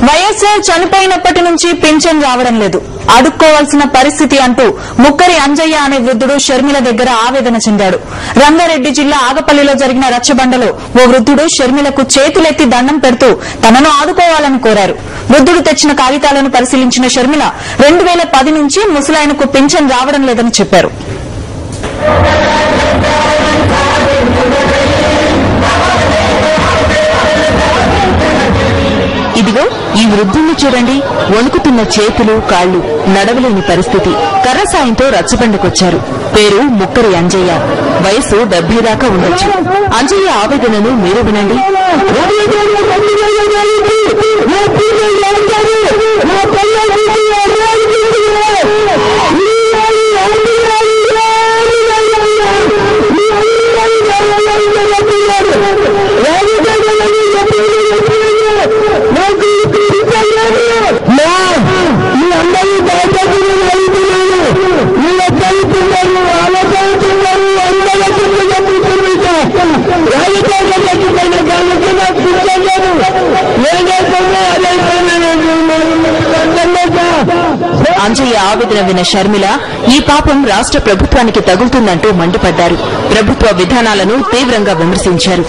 వైఎస్ఆర్ చనిపోయినప్పటి నుంచి పింఛన్ రావడం లేదు, అడుక్కోవాల్సిన పరిస్థితి అంటూ ముక్కరి అంజయ్య అనే వృద్ధుడు షర్మిల దగ్గర ఆవేదన చెందాడు. రంగారెడ్డి జిల్లా ఆగపల్లిలో జరిగిన రచ్చబండలో ఓ వృద్ధుడు షర్మిలకు చేతులెత్తి దండం పెడుతూ తనను ఆదుకోవాలని కోరారు. వృద్ధుడు తెచ్చిన కాగితాలను పరిశీలించిన షర్మిల 2010 నుంచి ముసలాయనకు పింఛన్ రావడం లేదని చెప్పారు. ఇదిగో ఈ వృద్ధుణ్ణి చూడండి, వణుకుతున్న చేతులు కాళ్లు, నడవలేని పరిస్థితి. కర్ర సాయంతో రచ్చబండకొచ్చారు. పేరు ముక్కరి అంజయ్య. వయసు 70 దాకా ఉండొచ్చు. అంజయ్య ఆవేదనను మీరు వినండి. అంజయ్య ఆవేదన విన్న షర్మిల ఈ పాపం రాష్ట్ర ప్రభుత్వానికి తగులుతుందంటూ మండిపడ్డారు. ప్రభుత్వ విధానాలను తీవ్రంగా విమర్శించారు.